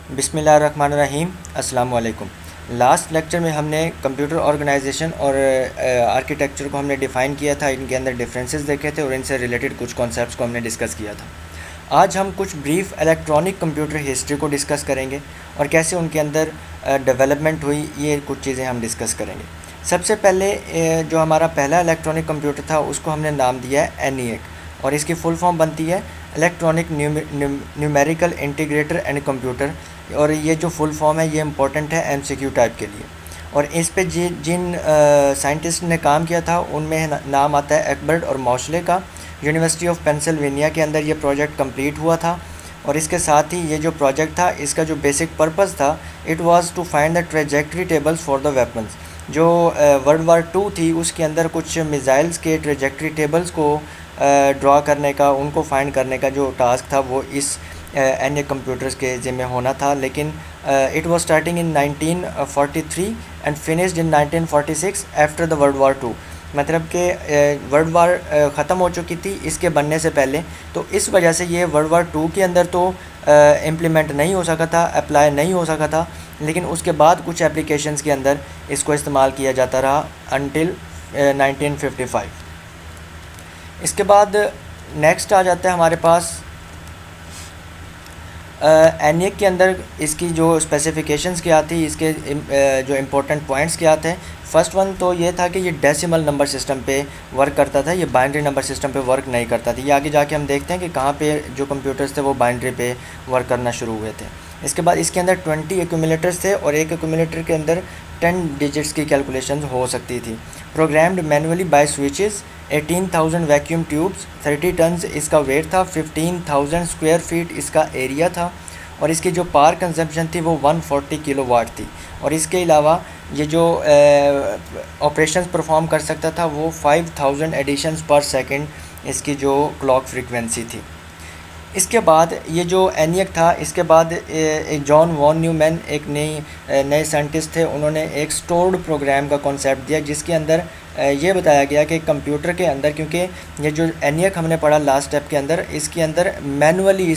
बिस्मिल्लाहिर्रहमानिर्रहीम। अस्सलाम वालेकुम। लास्ट लेक्चर में हमने कंप्यूटर ऑर्गेनाइजेशन और आर्किटेक्चर को हमने डिफ़ाइन किया था, इनके अंदर डिफरेंसेस देखे थे और इनसे रिलेटेड कुछ कॉन्सेप्ट्स को हमने डिस्कस किया था। आज हम कुछ ब्रीफ इलेक्ट्रॉनिक कंप्यूटर हिस्ट्री को डिस्कस करेंगे और कैसे उनके अंदर डेवलपमेंट हुई, ये कुछ चीज़ें हम डिस्कस करेंगे। सबसे पहले जो हमारा पहला इलेक्ट्रॉनिक कंप्यूटर था उसको हमने नाम दिया है ENIAC और इसकी फुल फॉर्म बनती है electronic numerical integrator and computer. और ये जो फुल फॉर्म है ये इम्पोर्टेंट है MCQ टाइप के लिए। और इस पे जिन साइंटिस्ट ने काम किया था उनमें नाम आता है एक्बर्ट और मॉशले का। यूनिवर्सिटी ऑफ पेंसिल्वेनिया के अंदर ये प्रोजेक्ट कंप्लीट हुआ था। और इसके साथ ही ये जो प्रोजेक्ट था इसका जो बेसिक पर्पस था, it was to find the trajectory tables for the weapons. जो वर्ल्ड वार 2 थी उसके अंदर कुछ मिज़ाइल्स के ट्रेजेक्ट्री टेबल्स को ड्रा करने का, उनको फाइंड करने का जो टास्क था वो इस ENIAC कंप्यूटर्स के ज़िम्मे होना था। लेकिन it was starting in 1943 and finished in 1946 after the world war 2। मतलब कि वर्ल्ड वार ख़त्म हो चुकी थी इसके बनने से पहले, तो इस वजह से ये वर्ल्ड वार 2 के अंदर तो इम्प्लीमेंट नहीं हो सका था, अप्लाई नहीं हो सका था। लेकिन उसके बाद कुछ एप्लीकेशंस के अंदर इसको इस्तेमाल किया जाता रहा अनटिल 1955। इसके बाद नेक्स्ट आ जाता है हमारे पास ENIAC के अंदर इसकी जो स्पेसिफिकेशंस क्या थी, इसके जो इम्पोर्टेंट पॉइंट्स क्या थे। फर्स्ट वन तो ये था कि ये डेसिमल नंबर सिस्टम पे वर्क करता था, ये बाइनरी नंबर सिस्टम पे वर्क नहीं करता था। ये आगे जाके हम देखते हैं कि कहाँ पे जो कंप्यूटर्स थे वो बाइनरी पे वर्क करना शुरू हुए थे। इसके बाद इसके अंदर 20 एक्यूमुलेटर्स थे और एक एक्यूमुलेटर के अंदर 10 डिजिट्स की कैलकुलेशन हो सकती थी। Programmed manually by switches, 18,000 vacuum tubes, 30 tons इसका वेट था, 15,000 स्क्वायर फीट इसका एरिया था और इसकी जो पावर कंजम्पशन थी वो 140 किलोवाट थी। और इसके अलावा ये जो ऑपरेशंस परफॉर्म कर सकता था वो 5,000 एडिशंस पर सेकंड इसकी जो क्लॉक फ्रीक्वेंसी थी। इसके बाद ये जो ENIAC था, इसके बाद एक जॉन वॉन न्यूमैन एक नए साइंटिस्ट थे, उन्होंने एक स्टोर्ड प्रोग्राम का कॉन्सेप्ट दिया जिसके अंदर ये बताया गया कि कंप्यूटर के अंदर, क्योंकि ये जो ENIAC हमने पढ़ा लास्ट स्टेप के अंदर, इसके अंदर मैनुअली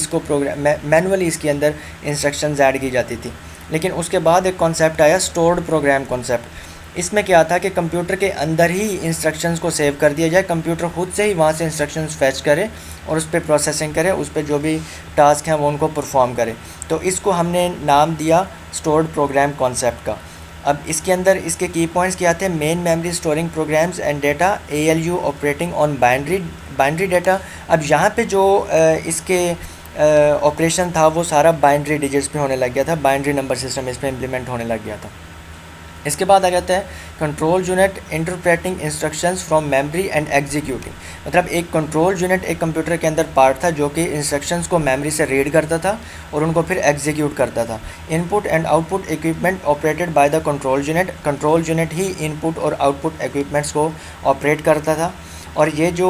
इसके अंदर इंस्ट्रक्शंस ऐड की जाती थी। लेकिन उसके बाद एक कॉन्सेप्ट आया स्टोर्ड प्रोग्राम कॉन्सेप्ट। इसमें क्या था कि कंप्यूटर के अंदर ही इंस्ट्रक्शंस को सेव कर दिया जाए, कंप्यूटर खुद से ही वहाँ से इंस्ट्रक्शंस फैच करे और उस पर प्रोसेसिंग करे, उस पर जो भी टास्क हैं वो उनको परफॉर्म करे। तो इसको हमने नाम दिया स्टोर्ड प्रोग्राम कॉन्सेप्ट का। अब इसके अंदर इसके की पॉइंट्स क्या थे? Main memory storing programs and data, ALU operating on binary data. अब यहाँ पे जो इसके ऑपरेशन था वो सारा बाइनरी डिजिट्स पे होने लग गया था, बाइनरी नंबर सिस्टम इस पर इम्प्लीमेंट होने लग गया था। इसके बाद आ जाता है control unit interpreting instructions from memory and executing. मतलब एक कंट्रोल यूनिट एक कंप्यूटर के अंदर पार्ट था जो कि इंस्ट्रक्शंस को मेमोरी से रीड करता था और उनको फिर एग्जीक्यूट करता था। Input and output equipment operated by the control unit he input और आउटपुट इक्विपमेंट्स को ऑपरेट करता था। और ये जो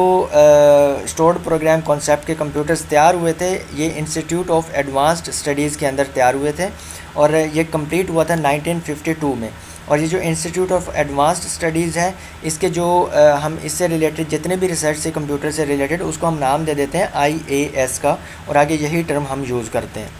स्टोर्ड प्रोग्राम कॉन्सेप्ट के कंप्यूटर्स तैयार हुए थे ये इंस्टीट्यूट ऑफ एडवांस्ड स्टडीज़ के अंदर तैयार हुए थे और ये कंप्लीट हुआ था 1952 में। और ये जो इंस्टीट्यूट ऑफ एडवांस्ड स्टडीज़ है, इसके जो हम इससे रिलेटेड जितने भी रिसर्च से कंप्यूटर से रिलेटेड उसको हम नाम दे देते हैं IAS का, और आगे यही टर्म हम यूज़ करते हैं।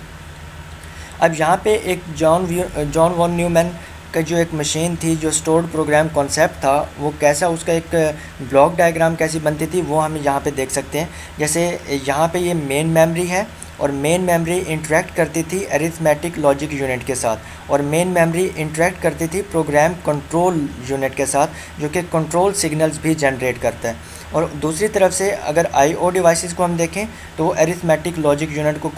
अब यहाँ पे एक जॉन वॉन न्यूमैन का जो एक मशीन थी, जो स्टोर्ड प्रोग्राम कॉन्सेप्ट था, वो कैसा, उसका एक ब्लॉक डायग्राम कैसी बनती थी वो हम यहाँ पे देख सकते हैं। जैसे यहाँ पे ये मेन मेमोरी है और मेन मेमोरी इंटरेक्ट करती थी अरिथमेटिक लॉजिक यूनिट के साथ, और मेन मेमोरी इंटरेक्ट करती थी प्रोग्राम कंट्रोल यूनिट के साथ जो कि कंट्रोल सिग्नल्स भी जनरेट करता है। और दूसरी तरफ से अगर IO डिवाइसेस को हम देखें तो वो अरिथमेटिक लॉजिक यूनिट को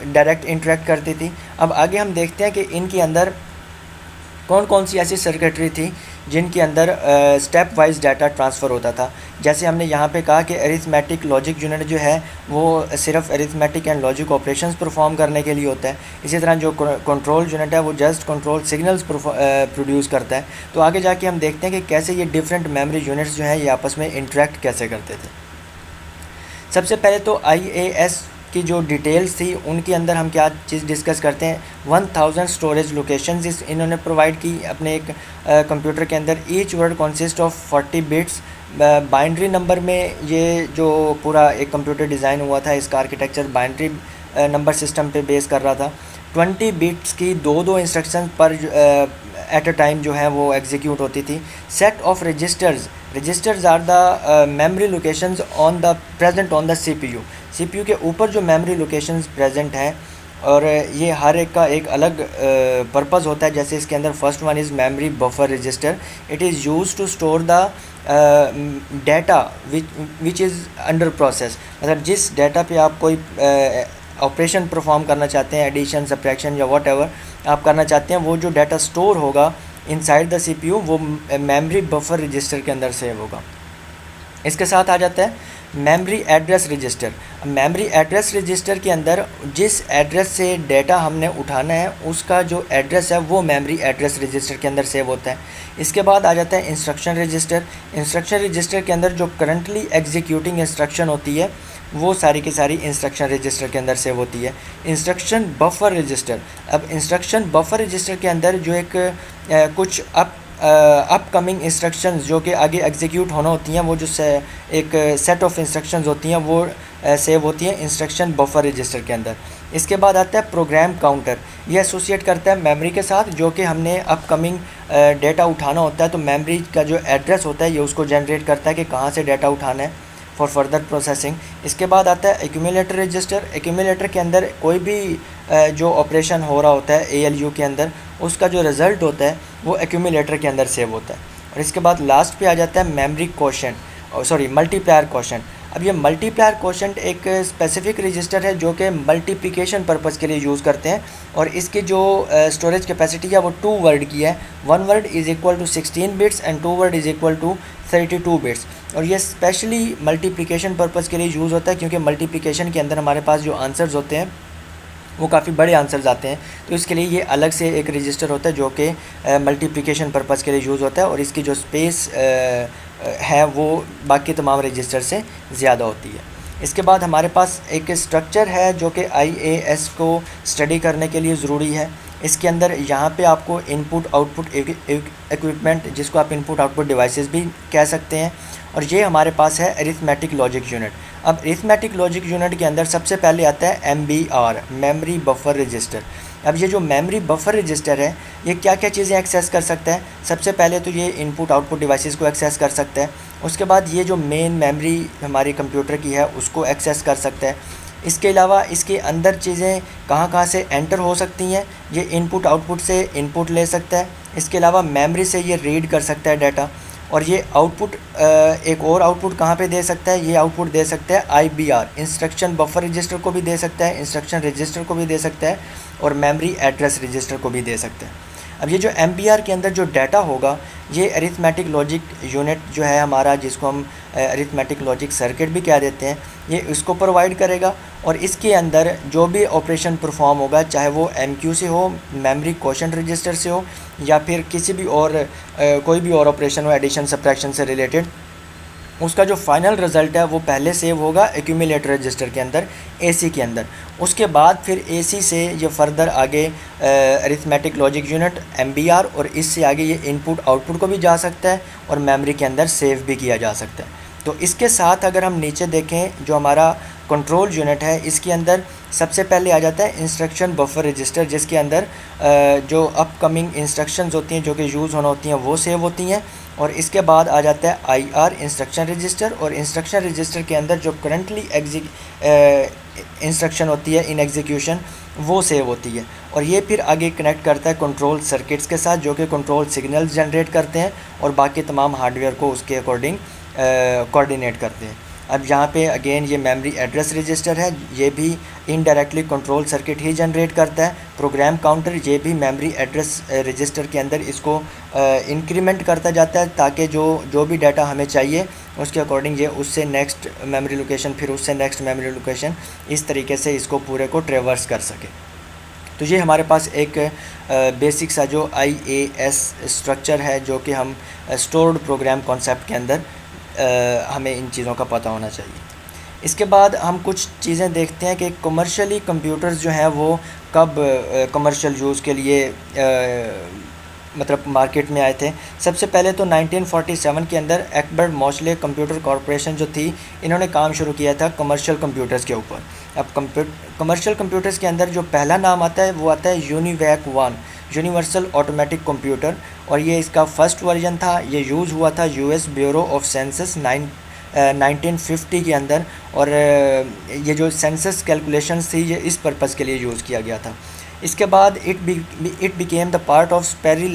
डायरेक्ट इंटरेक्ट करती थी। अब आगे हम देखते हैं कि इनके अंदर कौन कौन सी ऐसी सर्किटरी थी जिनके अंदर स्टेप वाइज डाटा ट्रांसफ़र होता था। जैसे हमने यहाँ पे कहा कि अरिथमेटिक लॉजिक यूनिट जो है वो सिर्फ arithmetic and logic operations perform करने के लिए होता है। इसी तरह जो कंट्रोल यूनिट है वो जस्ट कंट्रोल सिग्नल्स प्रोड्यूस करता है। तो आगे जाके हम देखते हैं कि कैसे ये डिफरेंट मेमोरी यूनिट्स जो हैं ये आपस में इंटरेक्ट कैसे करते थे। सबसे पहले तो IAS की जो डिटेल्स थी उनके अंदर हम क्या चीज़ डिस्कस करते हैं। 1000 स्टोरेज लोकेशंस इन्होंने प्रोवाइड की अपने एक कंप्यूटर के अंदर। Each word consist of 40 bits. Binary number में ये जो पूरा एक कंप्यूटर डिज़ाइन हुआ था, इसका आर्किटेक्चर बाइनरी नंबर सिस्टम पे बेस कर रहा था। 20 बिट्स की दो इंस्ट्रक्शन पर एट अ टाइम जो है वो एग्जीक्यूट होती थी। Set of registers are the memory locations on the present on the CPU के ऊपर जो मेमोरी लोकेशंस प्रेजेंट हैं, और ये हर एक का एक अलग पर्पज़ होता है। जैसे इसके अंदर first one is memory buffer register, it is use to store the data which is under process. मतलब जिस डाटा पे आप कोई ऑपरेशन परफॉर्म करना चाहते हैं, एडिशन, सब्ट्रैक्शन या वॉट एवर आप करना चाहते हैं, वो जो डाटा स्टोर होगा इनसाइड द सीपीयू वो मेमोरी बफर रजिस्टर के अंदर सेव होगा। इसके साथ आ जाता है memory address register. Memory address register के अंदर जिस एड्रेस से डाटा हमने उठाना है उसका जो एड्रेस है वो मेमोरी एड्रेस रजिस्टर के अंदर सेव होता है। इसके बाद आ जाता है इंस्ट्रक्शन रजिस्टर। इंस्ट्रक्शन रजिस्टर के अंदर जो करंटली एग्जीक्यूटिंग इंस्ट्रक्शन होती है वो सारी की सारी इंस्ट्रक्शन रजिस्टर के अंदर सेव होती है। इंस्ट्रक्शन बफर रजिस्टर, अब इंस्ट्रक्शन बफर रजिस्टर के अंदर जो एक कुछ अपकमिंग इंस्ट्रक्शंस जो कि आगे एग्जीक्यूट होना होती हैं, वो जो एक सेट ऑफ इंस्ट्रक्शंस होती हैं वो सेव होती हैं इंस्ट्रक्शन बफर रजिस्टर के अंदर। इसके बाद आता है प्रोग्राम काउंटर। ये एसोसिएट करता है मेमोरी के साथ, जो कि हमने अपकमिंग डेटा उठाना होता है तो मेमोरी का जो एड्रेस होता है ये उसको जनरेट करता है कि कहाँ से डाटा उठाना है फॉर फर्दर प्रोसेसिंग। इसके बाद आता है एक्यूमुलेटर रजिस्टर। एक्यूमुलेटर के अंदर कोई भी जो ऑपरेशन हो रहा होता है ALU के अंदर, उसका जो रिज़ल्ट होता है वो एक्यूमुलेटर के अंदर सेव होता है। और इसके बाद लास्ट पे आ जाता है मेमोरी कोशेंट, मल्टीप्लायर कोशेंट। अब ये मल्टीप्लायर कोशेंट एक स्पेसिफिक रजिस्टर है जो कि मल्टीप्लिकेशन पर्पज़ के लिए यूज़ करते हैं, और इसकी जो स्टोरेज कैपेसिटी है वो 2 वर्ड की है। 1 word is equal to 16 bits and 2 word is equal to 32 bits. और ये स्पेशली मल्टीप्लिकेशन पर्पज़ के लिए यूज़ होता है, क्योंकि मल्टीप्लिकेशन के अंदर हमारे पास जो आंसर्स होते हैं वो काफ़ी बड़े आंसर्स आते हैं, तो इसके लिए ये अलग से एक रजिस्टर होता है जो कि मल्टीप्लिकेशन पर्पज़ के लिए यूज़ होता है, और इसकी जो स्पेस है वो बाकी तमाम रजिस्टर से ज़्यादा होती है। इसके बाद हमारे पास एक स्ट्रक्चर है जो कि IAS को स्टडी करने के लिए ज़रूरी है। इसके अंदर यहाँ पे आपको इनपुट आउटपुट इक्विपमेंट, जिसको आप इनपुट आउटपुट डिवाइसेस भी कह सकते हैं, और ये हमारे पास है अरिथमेटिक लॉजिक यूनिट। अब अरिथमेटिक लॉजिक यूनिट के अंदर सबसे पहले आता है MBR, मेमोरी बफर रजिस्टर। अब ये जो मेमोरी बफर रजिस्टर है ये क्या क्या चीज़ें एक्सेस कर सकता है? सबसे पहले तो ये इनपुट आउटपुट डिवाइसेस को एक्सेस कर सकता है। उसके बाद ये जो मेन मेमोरी हमारे कंप्यूटर की है उसको एक्सेस कर सकता है। इसके अलावा इसके अंदर चीज़ें कहाँ कहाँ से एंटर हो सकती हैं, ये इनपुट आउटपुट से इनपुट ले सकता है। इसके अलावा मेमोरी से ये रीड कर सकता है डाटा, और ये आउटपुट एक और आउटपुट कहाँ पे दे सकता है? ये आउटपुट दे सकता है IBR, इंस्ट्रक्शन बफर रजिस्टर को भी दे सकता है, इंस्ट्रक्शन रजिस्टर को भी दे सकता है, और मेमोरी एड्रेस रजिस्टर को भी दे सकता है। अब ये जो MBR के अंदर जो डाटा होगा ये अरिथमेटिक लॉजिक यूनिट जो है हमारा, जिसको हम अरिथमेटिक लॉजिक सर्किट भी कह देते हैं, ये इसको प्रोवाइड करेगा। और इसके अंदर जो भी ऑपरेशन परफॉर्म होगा, चाहे वो MQ से हो, मेमोरी कोशेंट रजिस्टर से हो, या फिर किसी भी और कोई भी और ऑपरेशन हो एडिशन सब्ट्रैक्शन से रिलेटेड, उसका जो फाइनल रिज़ल्ट है वो पहले सेव होगा एक्यूमुलेटर रजिस्टर के अंदर, AC के अंदर। उसके बाद फिर AC से ये फर्दर आगे अरिथमेटिक लॉजिक यूनिट MBR, और इससे आगे ये इनपुट आउटपुट को भी जा सकता है और मेमोरी के अंदर सेव भी किया जा सकता है। तो इसके साथ अगर हम नीचे देखें जो हमारा कंट्रोल यूनिट है, इसके अंदर सबसे पहले आ जाता है इंस्ट्रक्शन बफर रजिस्टर, जिसके अंदर जो अपकमिंग इंस्ट्रक्शंस होती हैं जो कि यूज़ होना होती हैं वो सेव होती हैं। और इसके बाद आ जाता है IR, इंस्ट्रक्शन रजिस्टर, और इंस्ट्रक्शन रजिस्टर के अंदर जो करंटली इंस्ट्रक्शन होती है इन एग्जीक्यूशन वो सेव होती है। और ये फिर आगे कनेक्ट करता है कंट्रोल सर्किट्स के साथ, जो कि कंट्रोल सिग्नल्स जनरेट करते हैं और बाकी तमाम हार्डवेयर को उसके अकॉर्डिंग कोऑर्डिनेट करते हैं। अब यहाँ पे अगेन ये मेमोरी एड्रेस रजिस्टर है, ये भी इनडायरेक्टली कंट्रोल सर्किट ही जनरेट करता है। प्रोग्राम काउंटर ये भी मेमोरी एड्रेस रजिस्टर के अंदर इसको इंक्रीमेंट करता जाता है, ताकि जो भी डाटा हमें चाहिए उसके अकॉर्डिंग ये उससे नेक्स्ट मेमोरी लोकेशन, फिर उससे नेक्स्ट मेमोरी लोकेशन, इस तरीके से इसको पूरे को ट्रेवर्स कर सके। तो ये हमारे पास एक बेसिक सा जो IAS स्ट्रक्चर है, जो कि हम स्टोर्ड प्रोग्राम कॉन्सेप्ट के अंदर हमें इन चीज़ों का पता होना चाहिए। इसके बाद हम कुछ चीज़ें देखते हैं कि कमर्शियली कंप्यूटर्स जो हैं वो कब कमर्शियल यूज़ के लिए मतलब मार्केट में आए थे। सबसे पहले तो 1947 के अंदर एक्बर्ट मॉशले कंप्यूटर कॉरपोरेशन जो थी, इन्होंने काम शुरू किया था कमर्शियल कंप्यूटर्स के ऊपर। अब कमर्शियल कंप्यूटर्स के अंदर जो पहला नाम आता है वो आता है यूनिवैक 1, यूनिवर्सल ऑटोमेटिक कंप्यूटर, और ये इसका फर्स्ट वर्जन था। ये यूज़ हुआ था यूएस ब्यूरो ऑफ सेंसस 1950 के अंदर, और ये जो सेंसस कैलकुलेशंस थी ये इस पर्पज़ के लिए यूज़ किया गया था। इसके बाद it became the part of Sperry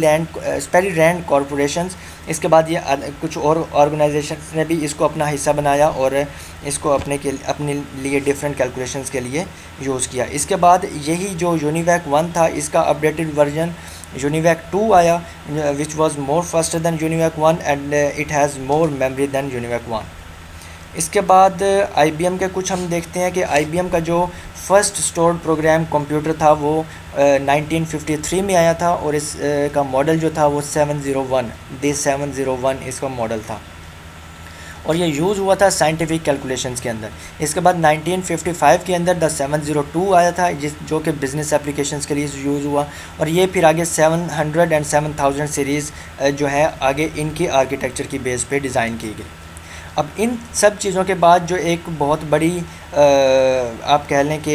Rand corporations. इसके बाद ये कुछ और ऑर्गेनाइजेशंस ने भी इसको अपना हिस्सा बनाया और इसको अपने लिए डिफरेंट कैलकुलेशंस के लिए यूज़ किया। इसके बाद यही जो यूनिवैक 1 था इसका अपडेटेड वर्जन यूनिवैक 2 आया, which was more faster than UNIVAC 1 and it has more memory than UNIVAC 1। इसके बाद IBM के कुछ हम देखते हैं कि IBM का जो फर्स्ट स्टोर्ड प्रोग्राम कंप्यूटर था वो 1953 में आया था, और इस का मॉडल जो था वो 701 इसका मॉडल था, और ये यूज़ हुआ था साइंटिफिक कैलकुलेशंस के अंदर। इसके बाद 1955 के अंदर द 702 आया था जो कि बिज़नेस एप्लीकेशंस के लिए यूज़ हुआ, और ये फिर आगे 700 एंड 7000 सीरीज़ जो है आगे इनकी आर्किटेक्चर की बेस पे डिज़ाइन की गई। अब इन सब चीज़ों के बाद जो एक बहुत बड़ी आप कह लें कि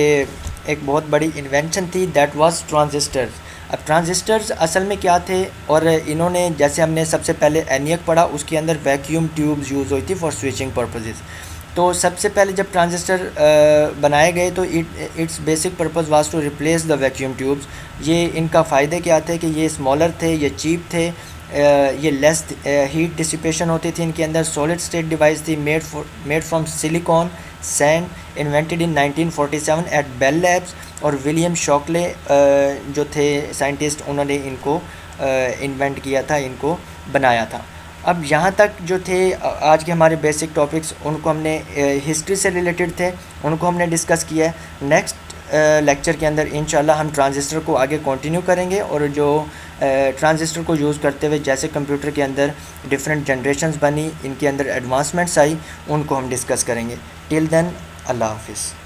एक बहुत बड़ी इन्वेंशन थी, दैट वाज ट्रांजिस्टर्स। अब ट्रांजिस्टर्स असल में क्या थे, और इन्होंने जैसे हमने सबसे पहले ENIAC पढ़ा उसके अंदर वैक्यूम ट्यूब्स यूज़ हुई थी फॉर स्विचिंग पर्पसेस। तो सबसे पहले जब ट्रांजिस्टर बनाए गए तो its basic purpose was to replace the vacuum tubes. ये इनका फ़ायदे क्या थे कि ये स्मॉलर थे, ये चीप थे, ये लेस हीट डिसिपेशन होती थी इनके अंदर। सॉलिड स्टेट डिवाइस थी made from silicon sand, invented in 1947 at Bell Labs, और विलियम शॉकले जो थे साइंटिस्ट उन्होंने इनको इन्वेंट किया था, इनको बनाया था। अब यहाँ तक जो थे आज के हमारे बेसिक टॉपिक्स उनको हमने हिस्ट्री से रिलेटेड थे, उनको हमने डिस्कस किया है। नेक्स्ट लेक्चर के अंदर इंशाल्लाह हम ट्रांजिस्टर को आगे कंटिन्यू करेंगे, और जो ट्रांजिस्टर को यूज़ करते हुए जैसे कंप्यूटर के अंदर डिफरेंट जनरेशन्स बनी, इनके अंदर एडवांसमेंट्स आई, उनको हम डिस्कस करेंगे। टिल देन अल्लाह हाफिज़।